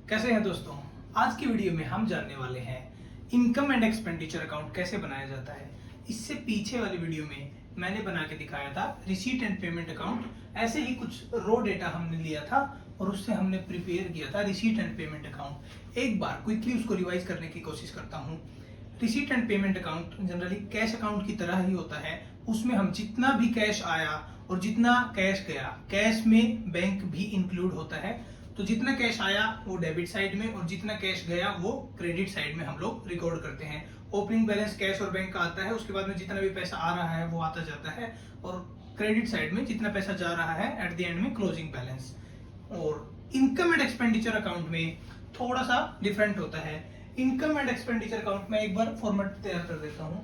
कैसे हैं दोस्तों। आज की वीडियो में हम जानने वाले हैं इनकम एंड एक्सपेंडिचर अकाउंट कैसे बनाया जाता है। इससे पीछे वाली वीडियो में मैंने बना के दिखाया था रिसीट एंड पेमेंट अकाउंट। ऐसे ही कुछ रो डेटा हमने लिया था और उससे हमने प्रिपेयर किया था रिसीट एंड पेमेंट अकाउंट। एक बार क्विकली उसको रिवाइज करने की कोशिश करता हूँ। Receipt and payment account generally cash account की तरह ही होता है। उसमें हम जितना भी कैश आया और जितना कैश गया, कैश में बैंक भी इंक्लूड होता है। तो जितना कैश आया वो डेबिट साइड में और जितना कैश गया वो क्रेडिट साइड में हम लोग रिकॉर्ड करते हैं। ओपनिंग बैलेंस कैश और बैंक का आता है, उसके बाद में जितना भी पैसा आ रहा है वो आता जाता है, और क्रेडिट साइड में जितना पैसा जा रहा है एट द एंड में क्लोजिंग बैलेंस। और इनकम एंड एक्सपेंडिचर अकाउंट में थोड़ा सा डिफरेंट होता है। इनकम एंड एक्सपेंडिचर अकाउंट में एक बार फॉर्मेट तैयार कर देता हूं।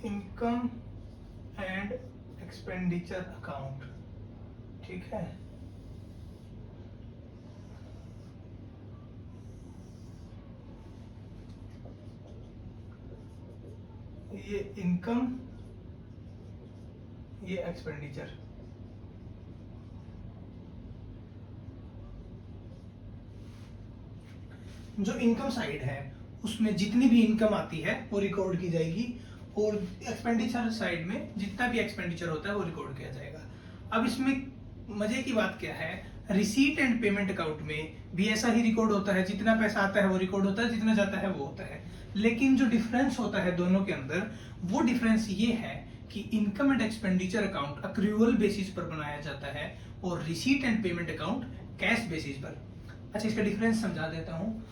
इनकम एंड एक्सपेंडिचर अकाउंट, ठीक है। ये इनकम, ये एक्सपेंडिचर। जो इनकम साइड है उसमें जितनी भी इनकम आती है वो रिकॉर्ड की जाएगी, और एक्सपेंडिचर साइड में जितना भी एक्सपेंडिचर होता है वो रिकॉर्ड किया जाएगा। अब इसमें मजे की बात क्या है, रिसीट एंड पेमेंट अकाउंट में भी ऐसा ही रिकॉर्ड होता है। जितना पैसा आता है वो रिकॉर्ड होता है, जितना जाता है वो होता है। लेकिन जो डिफरेंस होता है दोनों के अंदर, वो डिफरेंस ये है कि income and expenditure account accrual basis पर बनाया जाता है और receipt and payment account cash basis पर। अच्छा, इसका डिफरेंस समझा देता हूँ।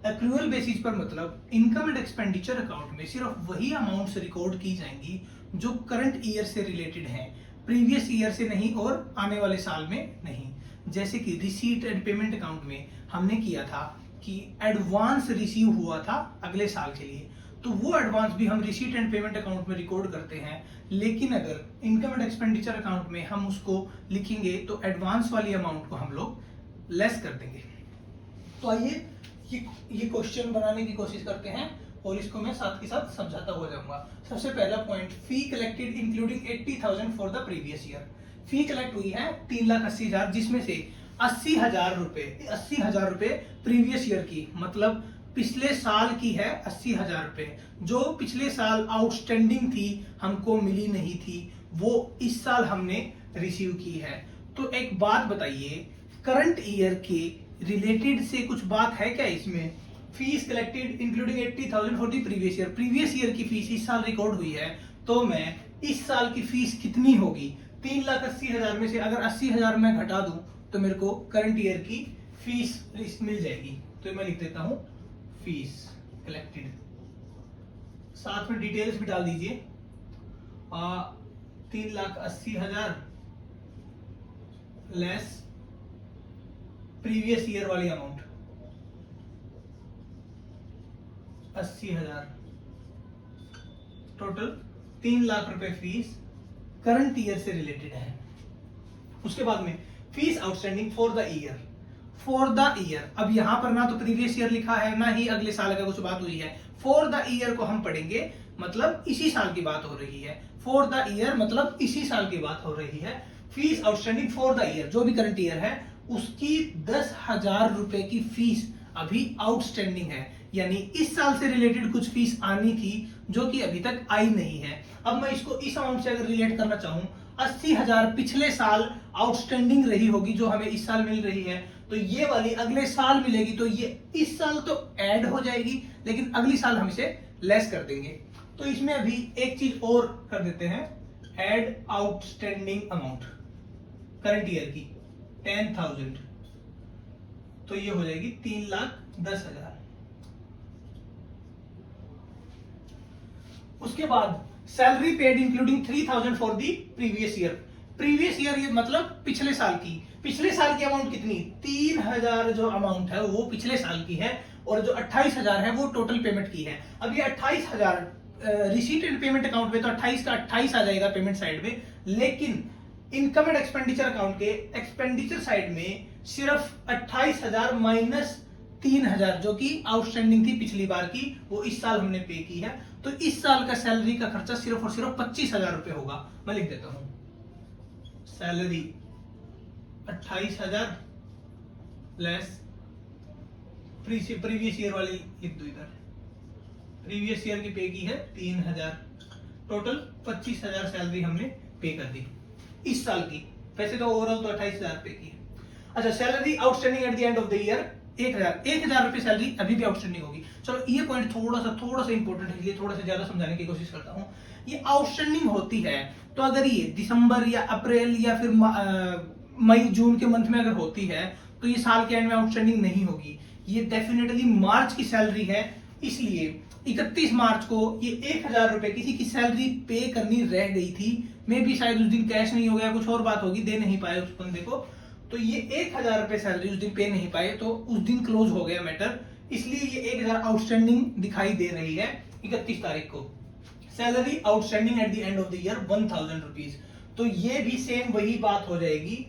एक्रूअल बेसिस पर मतलब इनकम एंड एक्सपेंडिचर अकाउंट में सिर्फ वही अमाउंट्स रिकॉर्ड की जाएंगी जो करंट ईयर से रिलेटेड हैं, प्रीवियस ईयर से नहीं और आने वाले साल में नहीं। जैसे कि रिसीट एंड पेमेंट अकाउंट में हमने किया था कि एडवांस रिसीव हुआ था अगले साल के लिए, तो वो एडवांस भी हम रिसीट एंड पेमेंट अकाउंट में रिकॉर्ड करते हैं। लेकिन अगर इनकम एंड एक्सपेंडिचर अकाउंट में हम उसको लिखेंगे तो एडवांस वाली अमाउंट को हम लोग लेस कर देंगे। तो आइए ये क्वेश्चन बनाने की कोशिश करते हैं और इसको मैं साथ के साथ समझाता हुआ जाऊंगा। सबसे पहला point, fee collected including 80,000 for the previous year. Fee collect हुई है 3,80,000, जिसमें से 80,000 रुपए प्रीवियस ईयर की, मतलब पिछले साल की है 80,000 रुपए। जो पिछले साल आउटस्टैंडिंग थी, हमको मिली नहीं थी, वो इस साल हमने रिसीव की है। तो एक बात बताइए, करंट ईयर के रिलेटेड से कुछ बात है क्या इसमें? Fees collected including 80,000 for the previous year. Previous year की फीस इस साल रिकॉर्ड हुई है, तो मैं इस साल की फीस कितनी होगी? 3,80,000 में से अगर 80,000 मैं घटा दूं तो मेरे को करंट ईयर की फीस मिल जाएगी। तो मैं लिख देता हूं फीस कलेक्टेड, साथ में डिटेल्स भी डाल दीजिए। 3,80,000 लेस प्रीवियस ईयर वाली अमाउंट 80,000, टोटल 3 लाख रुपए फीस करंट ईयर से रिलेटेड है। उसके बाद में fees outstanding for the year. For the year, अब यहां पर ना तो प्रीवियस ईयर लिखा है ना ही अगले साल का कुछ बात हुई है। फॉर द ईयर को हम पढ़ेंगे, मतलब इसी साल की बात हो रही है। फॉर द ईयर मतलब इसी साल की बात हो रही है। Fees outstanding for the year, जो भी करंट ईयर है उसकी 10,000 रुपए की फीस अभी आउटस्टैंडिंग है, यानी इस साल से रिलेटेड कुछ फीस आनी थी जो कि अभी तक आई नहीं है। अब मैं इसको इस अमाउंट से अगर रिलेट करना चाहूं, 80,000 पिछले साल आउटस्टैंडिंग रही होगी जो हमें इस साल मिल रही है, तो ये वाली अगले साल मिलेगी, तो ये इस साल तो ऐड हो जाएगी, लेकिन अगली साल हम इसे लेस कर देंगे। तो इसमें अभी एक चीज और कर देते हैं, add outstanding amount current year की 10,000, तो ये हो जाएगी 3,10,000। उसके बाद salary paid including 3,000 for the previous year. Previous year ये मतलब पिछले साल की अमाउंट कितनी? 3,000 जो अमाउंट है वो पिछले साल की है, और जो 28,000 है वो टोटल पेमेंट की है। अब ये 28,000 रिसीट एंड पेमेंट अकाउंट में तो 28 का 28 आ जाएगा पेमेंट साइड में, लेकिन इनकम एंड एक्सपेंडिचर अकाउंट के एक्सपेंडिचर साइड में सिर्फ 28,000 माइनस 3,000 जो कि आउटस्टैंडिंग थी पिछली बार की, वो इस साल हमने पे की है। तो इस साल का सैलरी का खर्चा सिर्फ और सिर्फ 25,000 रुपए होगा। मैं लिख देता हूं सैलरी 28,000 लेस प्रीवियस ईयर वाली लिख दो इधर, प्रीवियस ईयर की पे की है 3,000, टोटल 25,000 सैलरी हमने पे कर दी इस साल की। वैसे तो ओवरऑल तो 28,000 पे की है। अच्छा, salary outstanding at the end of the year 1,000 रुपए सैलरी अभी भी आउटस्टैंडिंग होगी। चलो ये पॉइंट थोड़ा सा इंपॉर्टेंट है, इसलिए थोड़ा सा ज्यादा समझाने की कोशिश करता हूँ। ये आउटस्टैंडिंग होती है तो अगर ये दिसंबर या अप्रैल या फिर मई जून के मंथ में अगर होती है तो ये साल के एंड में आउटस्टैंडिंग नहीं होगी। ये डेफिनेटली मार्च की सैलरी है, इसलिए 31 मार्च को ये 1,000 रुपए किसी की सैलरी पे करनी रह गई थी। मे भी शायद उस दिन कैश नहीं हो गया, कुछ और बात होगी, दे नहीं पाए उस बंदे को, तो ये 1,000 रुपए सैलरी उस दिन पे नहीं पाए, तो उस दिन क्लोज हो गया मैटर, इसलिए ये 1,000 आउटस्टैंडिंग दिखाई दे रही है 31 तारीख को। Salary outstanding at the end of the year 1,000 rupees, तो ये भी सेम वही बात हो जाएगी।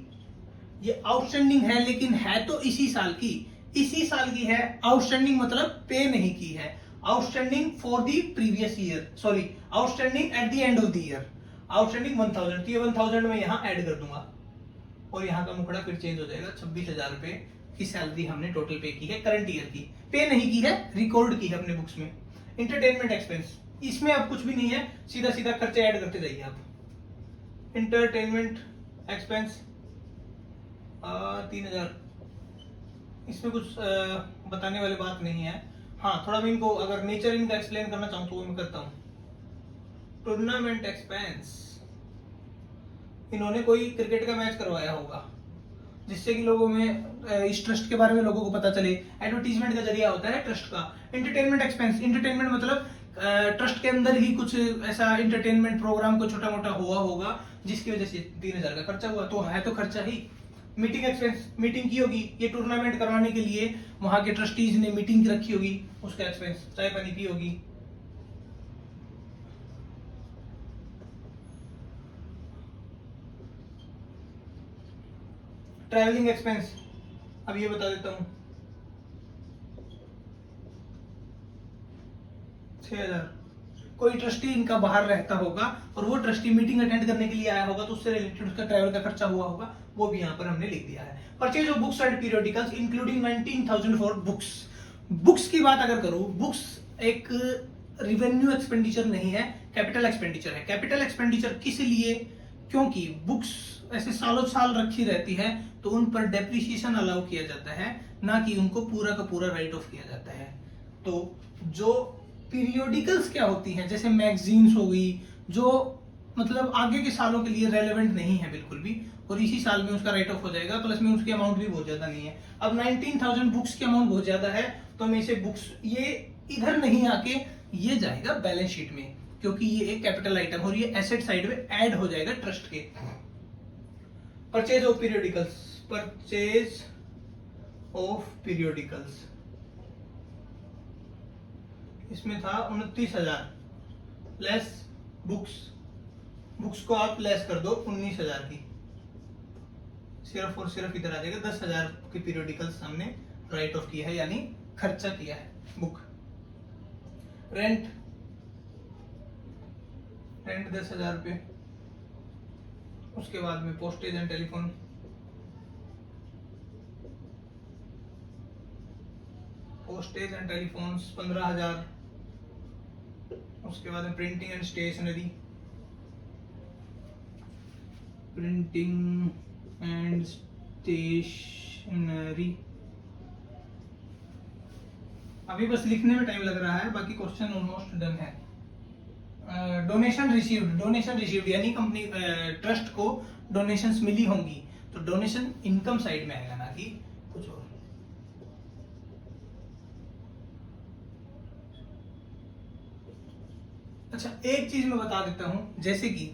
ये आउटस्टैंडिंग है लेकिन है तो इसी साल की है। आउटस्टैंडिंग मतलब पे नहीं की है, outstanding for the previous year, sorry outstanding at the end of the year, outstanding 1,000, तो ये 1,000 में यहाँ ऐड कर दूंगा और यहाँ का मुखड़ा फिर चेंज हो जाएगा। 26,000 रुपए की सैलरी हमने टोटल पे की है करंट ईयर की, पे नहीं की है, रिकॉर्ड की है अपने बुक्स में। इंटरटेनमेंट एक्सपेंस, इसमें अब कुछ भी नहीं है, सीधा सीधा खर्चे ऐड करते जाइए आप। इंटरटेनमेंट एक्सपेंस 3,000, इसमें कुछ बताने वाली बात नहीं है। हाँ, थोड़ा मैं इनको अगर नेचर इनका एक्सप्लेन करना चाहूँ तो वो मैं करता हूँ। टूर्नामेंट एक्सपेंस, इन्होंने कोई क्रिकेट का मैच करवाया होगा जिससे कि लोगों में इस ट्रस्ट के बारे में लोगों को पता चले, एडवर्टीजमेंट का जरिया होता है ट्रस्ट का। एंटरटेनमेंट एक्सपेंस, एंटरटेनमेंट मतलब ट्रस्ट के अंदर ही कुछ ऐसा एंटरटेनमेंट प्रोग्राम को छोटा मोटा हुआ होगा जिसकी वजह से 3,000 का खर्चा हुआ, तो है तो खर्चा ही। मीटिंग एक्सपेंस, मीटिंग की होगी, ये टूर्नामेंट करवाने के लिए वहां के ट्रस्टीज ने मीटिंग रखी होगी, उसका एक्सपेंस, चाय पानी की होगी। ट्रैवलिंग एक्सपेंस, अब ये बता देता हूं, 6,000। कोई ट्रस्टी इनका बाहर रहता होगा और वो ट्रस्टी मीटिंग अटेंड करने के लिए आया होगा तो उससे रिलेटेड उसका ट्रैवल का खर्चा हुआ होगा, वो भी यहाँ पर हमने लिख दिया है। Purchase of books and periodicals including 19,000 for books. Books की बात अगर करूं, बुक्स एक रिवेन्यू एक्सपेंडिचर नहीं है, कैपिटल एक्सपेंडिचर है। कैपिटल एक्सपेंडिचर किस लिए? क्योंकि बुक्स ऐसे सालों साल रखी रहती है तो उन पर डेप्रिसिएशन अलाउ किया जाता है, ना कि उनको पूरा का पूरा राइट ऑफ किया जाता है। तो जो पीरियोडिकल्स क्या होती हैं, जैसे मैगजीन्स हो गई, जो मतलब आगे के सालों के लिए रेलेवेंट नहीं है बिल्कुल भी, और इसी साल में उसका राइट ऑफ हो जाएगा, प्लस में उसकी अमाउंट भी बहुत ज्यादा नहीं है। अब 19,000 बुक्स की अमाउंट बहुत ज्यादा है तो मैं इसे बुक्स, ये इधर नहीं आके ये जाएगा बैलेंस शीट में, क्योंकि ये एक कैपिटल आइटम और ये एसेट साइड में ऐड हो जाएगा ट्रस्ट के। Purchase of periodicals, purchase of periodicals, इसमें था 29,000 लेस बुक्स, बुक्स को आप लेस कर दो 19,000 की, सिर्फ और सिर्फ इधर आ जाएगा 10,000 की पीरियोडिकल्स हमने राइट ऑफ किया है, यानी खर्चा किया है बुक। रेंट, रेंट 10,000 रुपये, उसके बाद में postage and telephone, postage and telephones 15,000, उसके बाद में printing and stationery, printing and stationery, अभी बस लिखने में टाइम लग रहा है, बाकी क्वेश्चन ऑलमोस्ट डन है। डोनेशन रिसीव्ड, डोनेशन रिसीव्ड यानी कंपनी ट्रस्ट को डोनेशंस मिली होंगी, तो डोनेशन इनकम साइड में आएगा, ना कि कुछ और। अच्छा, एक चीज मैं बता देता हूं, जैसे कि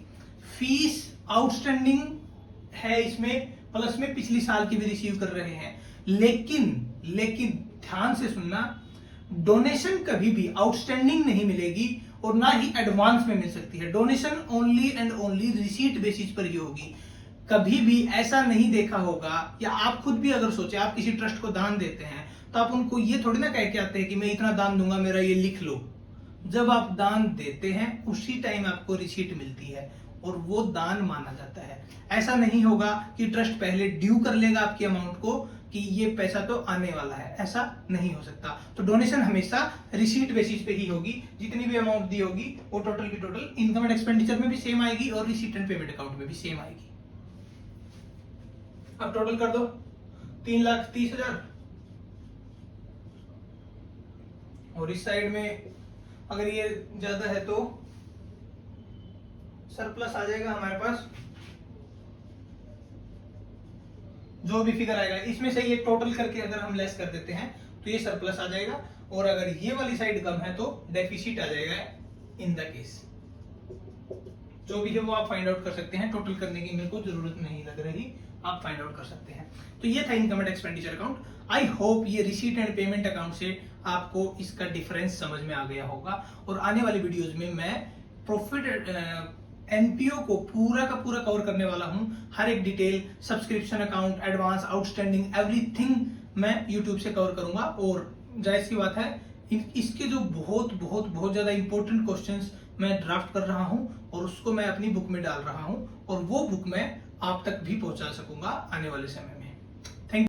फीस आउटस्टैंडिंग है इसमें, प्लस में पिछली साल की भी रिसीव कर रहे हैं, लेकिन ध्यान से सुनना, डोनेशन कभी भी आउटस्टैंडिंग नहीं मिलेगी और ना ही एडवांस में मिल सकती है। Donation only and only receipt basis पर ही होगी। कभी भी ऐसा नहीं देखा होगा, या आप खुद भी अगर सोचे, आप किसी ट्रस्ट को दान देते हैं तो आप उनको ये थोड़ी ना कह के आते हैं कि मैं इतना दान दूंगा, मेरा ये लिख लो। जब आप दान देते हैं उसी टाइम आपको रिसीट मिलती है, और वो दान माना जाता है। ऐसा नहीं होगा कि ट्रस्ट पहले ड्यू कर लेगा आपकी अमाउंट को कि ये पैसा तो आने वाला है, ऐसा नहीं हो सकता। तो डोनेशन हमेशा रिसीट बेसिस पे ही होगी। जितनी भी अमाउंट दी होगी वो टोटल की टोटल इनकम एंड एक्सपेंडिचर में भी सेम आएगी और रिसीट एंड पेमेंट अकाउंट में भी सेम आएगी। अब टोटल कर दो 3,30,000 और इस साइड में अगर ये ज्यादा है तो सरप्लस आ जाएगा हमारे पास। जो भी फिगर आएगा इसमें से ये टोटल करके अगर हम लेस कर देते हैं तो ये सरप्लस आ जाएगा, और अगर ये वाली साइड कम है तो डेफिसिट आ जाएगा इन द केस। जो भी है वो आप फाइंड आउट कर सकते हैं, टोटल करने की मेरे को जरूरत नहीं लग रही, आप फाइंड आउट कर सकते हैं। तो ये था income and expenditure account. I hope ये रिसीट एंड पेमेंट अकाउंट से आपको इसका डिफरेंस समझ में आ गया होगा, और आने वाली वीडियोस में मैं प्रॉफिट एनपीओ को पूरा का पूरा कवर करने वाला हूं। हर एक detail, subscription account, advance, outstanding, everything मैं यूट्यूब से कवर करूंगा। और जाहिर सी बात है इसके जो बहुत बहुत बहुत ज्यादा इंपॉर्टेंट क्वेश्चंस मैं ड्राफ्ट कर रहा हूं और उसको मैं अपनी बुक में डाल रहा हूं, और वो बुक मैं आप तक भी पहुंचा सकूंगा आने वाले समय में।